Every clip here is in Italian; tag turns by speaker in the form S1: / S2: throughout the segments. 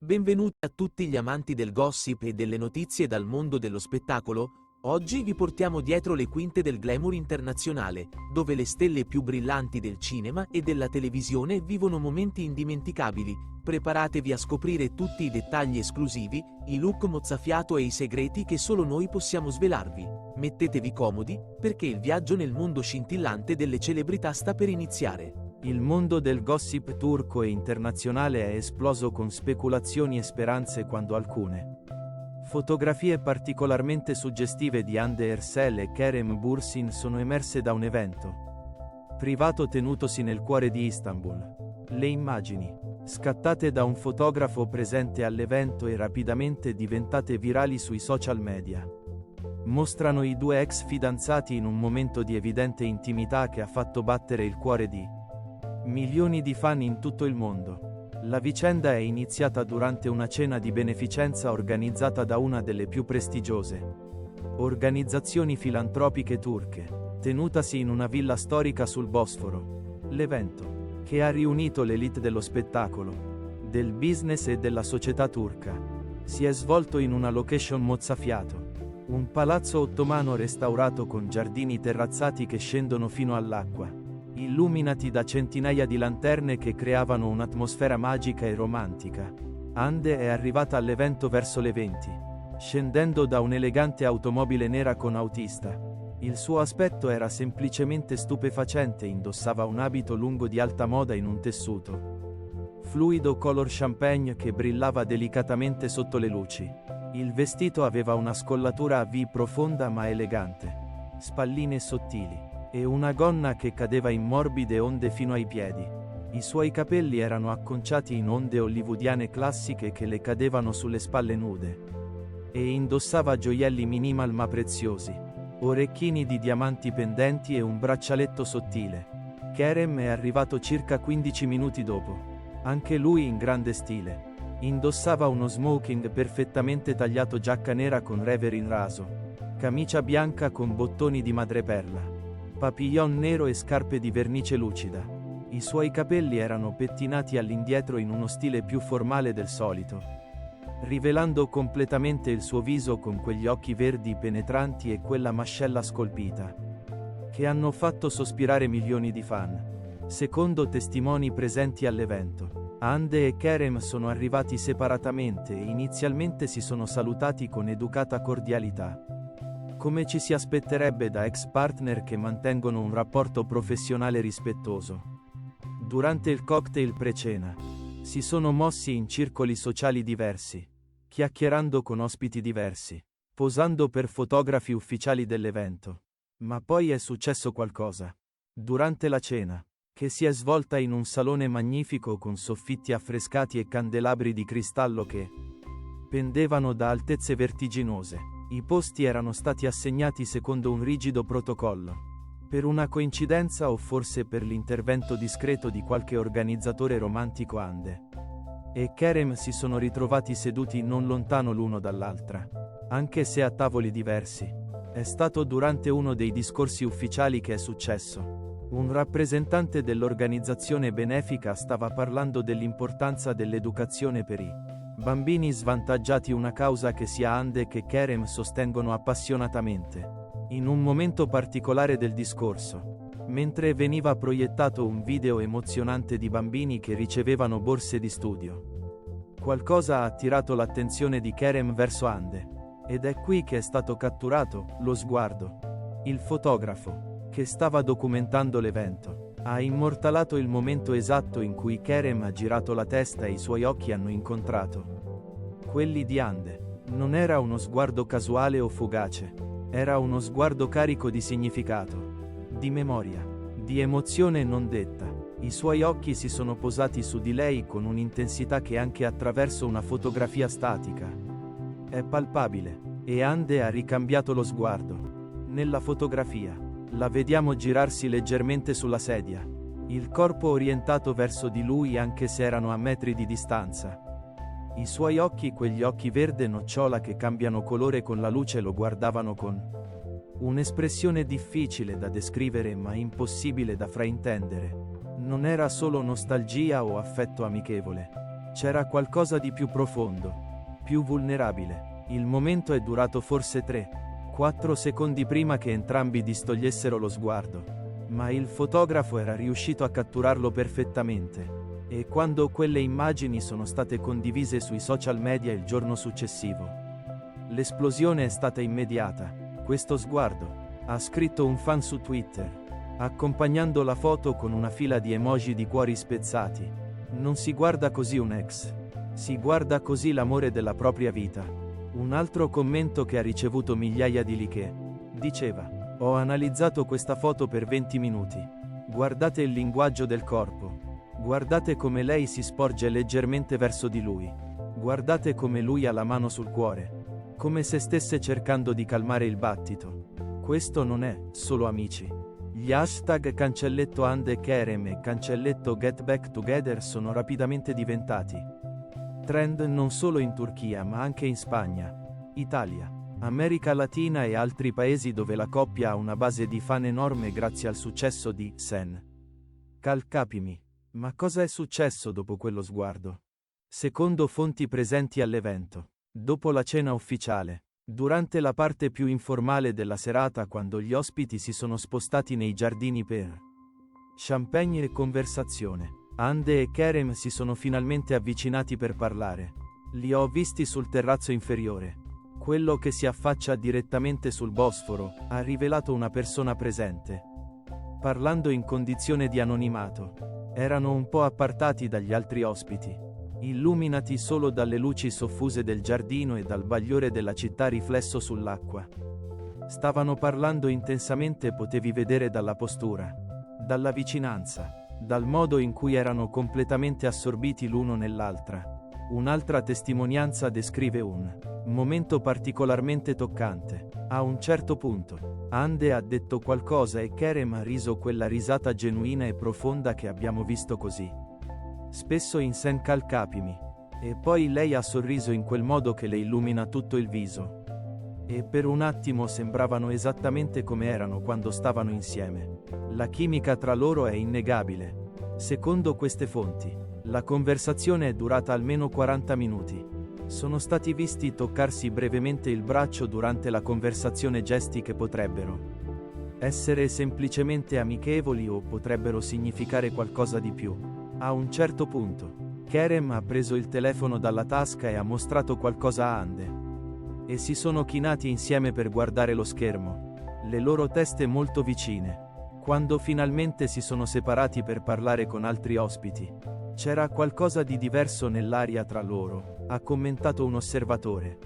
S1: Benvenuti a tutti gli amanti del gossip e delle notizie dal mondo dello spettacolo. Oggi vi portiamo dietro le quinte del glamour internazionale, dove le stelle più brillanti del cinema e della televisione vivono momenti indimenticabili. Preparatevi a scoprire tutti i dettagli esclusivi, i look mozzafiato e i segreti che solo noi possiamo svelarvi. Mettetevi comodi, perché il viaggio nel mondo scintillante delle celebrità sta per iniziare.
S2: Il mondo del gossip turco e internazionale è esploso con speculazioni e speranze quando alcune fotografie particolarmente suggestive di Hande Erçel e Kerem Bürsin sono emerse da un evento privato tenutosi nel cuore di Istanbul. Le immagini, scattate da un fotografo presente all'evento e rapidamente diventate virali sui social media, mostrano i due ex fidanzati in un momento di evidente intimità che ha fatto battere il cuore di milioni di fan in tutto il mondo. La vicenda è iniziata durante una cena di beneficenza organizzata da una delle più prestigiose organizzazioni filantropiche turche, tenutasi in una villa storica sul Bosforo. L'evento, che ha riunito l'elite dello spettacolo, del business e della società turca, si è svolto in una location mozzafiato, un palazzo ottomano restaurato con giardini terrazzati che scendono fino all'acqua, illuminati da centinaia di lanterne che creavano un'atmosfera magica e romantica. Hande è arrivata all'evento verso le 20, scendendo da un'elegante automobile nera con autista. Il suo aspetto era semplicemente stupefacente, indossava un abito lungo di alta moda in un tessuto fluido color champagne che brillava delicatamente sotto le luci. Il vestito aveva una scollatura a V profonda ma elegante, spalline sottili, e una gonna che cadeva in morbide onde fino ai piedi. I suoi capelli erano acconciati in onde hollywoodiane classiche che le cadevano sulle spalle nude. E indossava gioielli minimal ma preziosi, orecchini di diamanti pendenti e un braccialetto sottile. Kerem è arrivato circa 15 minuti dopo, anche lui in grande stile. Indossava uno smoking perfettamente tagliato, giacca nera con rever in raso, camicia bianca con bottoni di madreperla, papillon nero e scarpe di vernice lucida. I suoi capelli erano pettinati all'indietro in uno stile più formale del solito, rivelando completamente il suo viso con quegli occhi verdi penetranti e quella mascella scolpita, che hanno fatto sospirare milioni di fan. Secondo testimoni presenti all'evento, Hande e Kerem sono arrivati separatamente e inizialmente si sono salutati con educata cordialità, come ci si aspetterebbe da ex partner che mantengono un rapporto professionale rispettoso. Durante il cocktail pre-cena, si sono mossi in circoli sociali diversi, chiacchierando con ospiti diversi, posando per fotografi ufficiali dell'evento. Ma poi è successo qualcosa. Durante la cena, che si è svolta in un salone magnifico con soffitti affrescati e candelabri di cristallo che pendevano da altezze vertiginose, i posti erano stati assegnati secondo un rigido protocollo. Per una coincidenza o forse per l'intervento discreto di qualche organizzatore romantico, Hande e Kerem si sono ritrovati seduti non lontano l'uno dall'altra, anche se a tavoli diversi. È stato durante uno dei discorsi ufficiali che è successo. Un rappresentante dell'organizzazione benefica stava parlando dell'importanza dell'educazione per i bambini svantaggiati, una causa che sia Hande che Kerem sostengono appassionatamente. In un momento particolare del discorso, mentre veniva proiettato un video emozionante di bambini che ricevevano borse di studio, qualcosa ha attirato l'attenzione di Kerem verso Hande, ed è qui che è stato catturato lo sguardo. Il fotografo, che stava documentando l'evento, ha immortalato il momento esatto in cui Kerem ha girato la testa e i suoi occhi hanno incontrato quelli di Hande. Non era uno sguardo casuale o fugace, era uno sguardo carico di significato, di memoria, di emozione non detta. I suoi occhi si sono posati su di lei con un'intensità che anche attraverso una fotografia statica è palpabile, e Hande ha ricambiato lo sguardo. Nella fotografia la vediamo girarsi leggermente sulla sedia, il corpo orientato verso di lui anche se erano a metri di distanza. I suoi occhi, quegli occhi verde nocciola che cambiano colore con la luce, lo guardavano con un'espressione difficile da descrivere ma impossibile da fraintendere. Non era solo nostalgia o affetto amichevole. C'era qualcosa di più profondo, più vulnerabile. Il momento è durato forse 3-4 secondi prima che entrambi distogliessero lo sguardo. Ma il fotografo era riuscito a catturarlo perfettamente. E quando quelle immagini sono state condivise sui social media il giorno successivo, l'esplosione è stata immediata. Questo sguardo, ha scritto un fan su Twitter, accompagnando la foto con una fila di emoji di cuori spezzati. Non si guarda così un ex. Si guarda così l'amore della propria vita. Un altro commento che ha ricevuto migliaia di like diceva: ho analizzato questa foto per 20 minuti. Guardate il linguaggio del corpo. Guardate come lei si sporge leggermente verso di lui. Guardate come lui ha la mano sul cuore. Come se stesse cercando di calmare il battito. Questo non è solo amici. Gli hashtag cancelletto Hande Kerem e cancelletto Get Back Together sono rapidamente diventati trend non solo in Turchia ma anche in Spagna, Italia, America Latina e altri paesi dove la coppia ha una base di fan enorme grazie al successo di Sen Kalkapimi. Ma cosa è successo dopo quello sguardo? Secondo fonti presenti all'evento, dopo la cena ufficiale, durante la parte più informale della serata quando gli ospiti si sono spostati nei giardini per champagne e conversazione, Hande e Kerem si sono finalmente avvicinati per parlare. Li ho visti sul terrazzo inferiore. Quello che si affaccia direttamente sul Bosforo, ha rivelato una persona presente. Parlando in condizione di anonimato, erano un po' appartati dagli altri ospiti, illuminati solo dalle luci soffuse del giardino e dal bagliore della città riflesso sull'acqua. Stavano parlando intensamente e potevi vedere dalla postura, dalla vicinanza, dal modo in cui erano completamente assorbiti l'uno nell'altra. Un'altra testimonianza descrive un momento particolarmente toccante. A un certo punto, Hande ha detto qualcosa e Kerem ha riso quella risata genuina e profonda che abbiamo visto così spesso in Sen Kalkapimi. E poi lei ha sorriso in quel modo che le illumina tutto il viso. E per un attimo sembravano esattamente come erano quando stavano insieme. La chimica tra loro è innegabile. Secondo queste fonti, la conversazione è durata almeno 40 minuti. Sono stati visti toccarsi brevemente il braccio durante la conversazione, gesti che potrebbero essere semplicemente amichevoli o potrebbero significare qualcosa di più. A un certo punto, Kerem ha preso il telefono dalla tasca e ha mostrato qualcosa a Hande. E si sono chinati insieme per guardare lo schermo, le loro teste molto vicine. Quando finalmente si sono separati per parlare con altri ospiti, c'era qualcosa di diverso nell'aria tra loro, ha commentato un osservatore.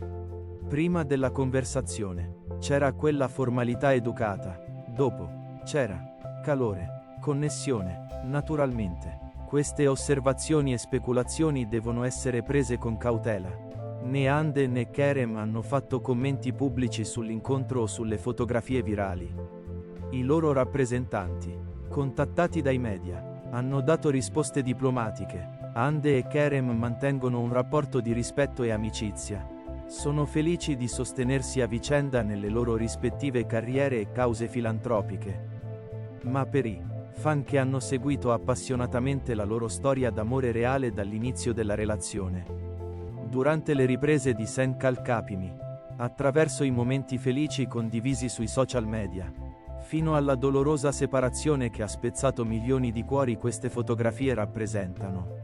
S2: Prima della conversazione, c'era quella formalità educata, dopo, c'era calore, connessione, naturalmente. Queste osservazioni e speculazioni devono essere prese con cautela. Né Hande né Kerem hanno fatto commenti pubblici sull'incontro o sulle fotografie virali. I loro rappresentanti, contattati dai media, hanno dato risposte diplomatiche. Hande e Kerem mantengono un rapporto di rispetto e amicizia. Sono felici di sostenersi a vicenda nelle loro rispettive carriere e cause filantropiche. Ma per i fan che hanno seguito appassionatamente la loro storia d'amore reale dall'inizio della relazione, durante le riprese di Sen Kalkapimi, attraverso i momenti felici condivisi sui social media, fino alla dolorosa separazione che ha spezzato milioni di cuori, queste fotografie rappresentano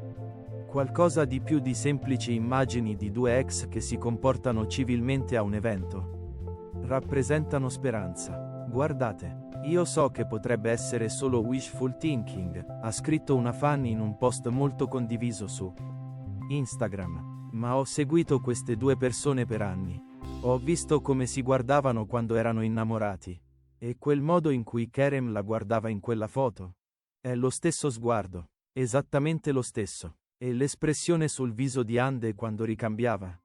S2: qualcosa di più di semplici immagini di due ex che si comportano civilmente a un evento. Rappresentano speranza. Guardate, io so che potrebbe essere solo wishful thinking, ha scritto una fan in un post molto condiviso su Instagram. Ma ho seguito queste due persone per anni. Ho visto come si guardavano quando erano innamorati. E quel modo in cui Kerem la guardava in quella foto. È lo stesso sguardo. Esattamente lo stesso. E l'espressione sul viso di Hande quando ricambiava.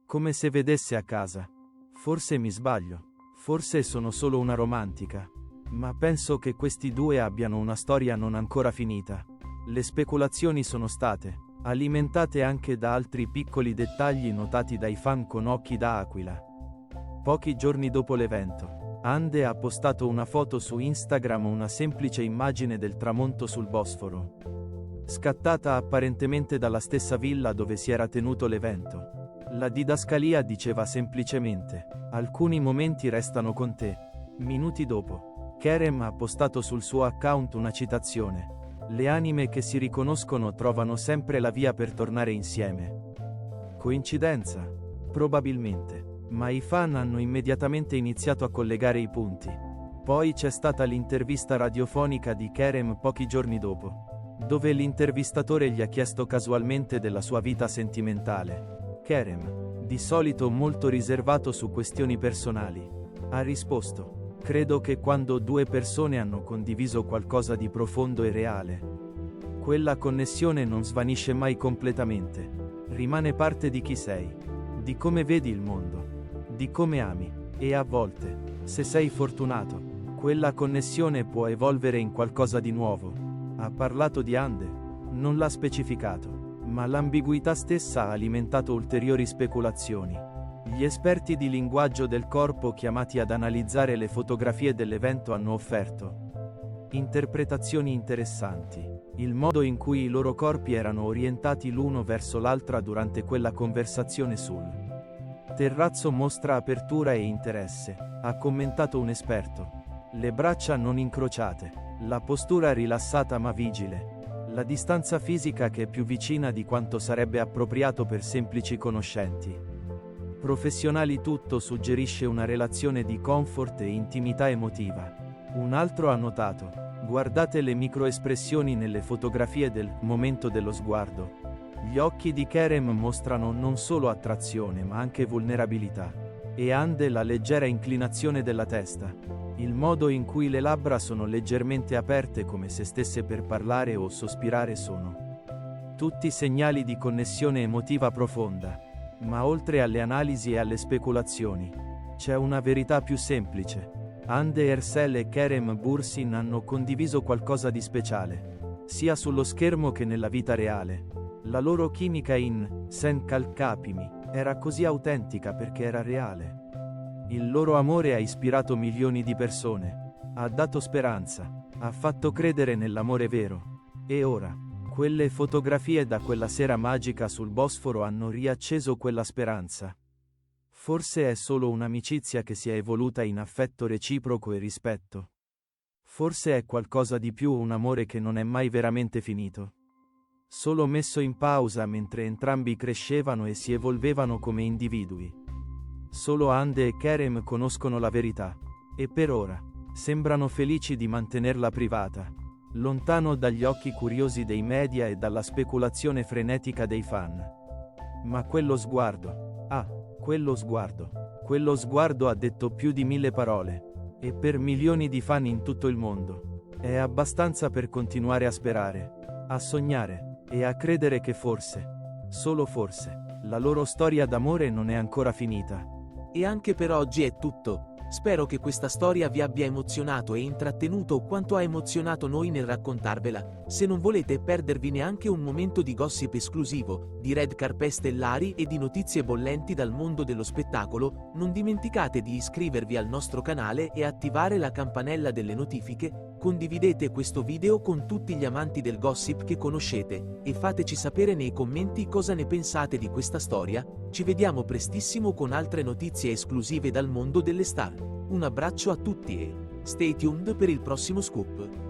S2: Come se vedesse a casa. Forse mi sbaglio. Forse sono solo una romantica. Ma penso che questi due abbiano una storia non ancora finita. Le speculazioni sono state alimentate anche da altri piccoli dettagli notati dai fan con occhi da aquila. Pochi giorni dopo l'evento, Hande ha postato una foto su Instagram, una semplice immagine del tramonto sul Bosforo. scattata apparentemente dalla stessa villa dove si era tenuto l'evento. La didascalia diceva semplicemente: alcuni momenti restano con te. Minuti dopo, Kerem ha postato sul suo account una citazione: le anime che si riconoscono trovano sempre la via per tornare insieme. Coincidenza? Probabilmente, ma i fan hanno immediatamente iniziato a collegare i punti. Poi c'è stata l'intervista radiofonica di Kerem pochi giorni dopo, dove l'intervistatore gli ha chiesto casualmente della sua vita sentimentale. Kerem, di solito molto riservato su questioni personali, ha risposto: credo che quando due persone hanno condiviso qualcosa di profondo e reale, quella connessione non svanisce mai completamente, rimane parte di chi sei, di come vedi il mondo, di come ami, e a volte, se sei fortunato, quella connessione può evolvere in qualcosa di nuovo. Ha parlato di Ande? Non l'ha specificato, ma l'ambiguità stessa ha alimentato ulteriori speculazioni. Gli esperti di linguaggio del corpo chiamati ad analizzare le fotografie dell'evento hanno offerto interpretazioni interessanti. Il modo in cui i loro corpi erano orientati l'uno verso l'altra durante quella conversazione sul terrazzo mostra apertura e interesse, ha commentato un esperto. Le braccia non incrociate, la postura rilassata ma vigile, la distanza fisica che è più vicina di quanto sarebbe appropriato per semplici conoscenti professionali. Tutto suggerisce una relazione di comfort e intimità emotiva. Un altro ha notato: guardate le microespressioni nelle fotografie del momento dello sguardo. Gli occhi di Kerem mostrano non solo attrazione ma anche vulnerabilità. E Ande la leggera inclinazione della testa. Il modo in cui le labbra sono leggermente aperte come se stesse per parlare o sospirare sono tutti segnali di connessione emotiva profonda. Ma oltre alle analisi e alle speculazioni, c'è una verità più semplice. Hande Erçel e Kerem Bürsin hanno condiviso qualcosa di speciale, sia sullo schermo che nella vita reale. La loro chimica in Sen Kalkapimi era così autentica perché era reale. Il loro amore ha ispirato milioni di persone, ha dato speranza, ha fatto credere nell'amore vero. E ora, quelle fotografie da quella sera magica sul Bosforo hanno riacceso quella speranza. Forse è solo un'amicizia che si è evoluta in affetto reciproco e rispetto. Forse è qualcosa di più, un amore che non è mai veramente finito, solo messo in pausa mentre entrambi crescevano e si evolvevano come individui. Solo Hande e Kerem conoscono la verità, e per ora sembrano felici di mantenerla privata, lontano dagli occhi curiosi dei media e dalla speculazione frenetica dei fan. Ma quello sguardo, quello sguardo ha detto più di 1000 parole, e per milioni di fan in tutto il mondo è abbastanza per continuare a sperare, a sognare, e a credere che forse, solo forse, la loro storia d'amore non è ancora finita.
S1: E anche per oggi è tutto. Spero che questa storia vi abbia emozionato e intrattenuto quanto ha emozionato noi nel raccontarvela. Se non volete perdervi neanche un momento di gossip esclusivo, di red carpet stellari e di notizie bollenti dal mondo dello spettacolo, non dimenticate di iscrivervi al nostro canale e attivare la campanella delle notifiche. Condividete questo video con tutti gli amanti del gossip che conoscete, e fateci sapere nei commenti cosa ne pensate di questa storia. Ci vediamo prestissimo con altre notizie esclusive dal mondo delle star. Un abbraccio a tutti e stay tuned per il prossimo scoop.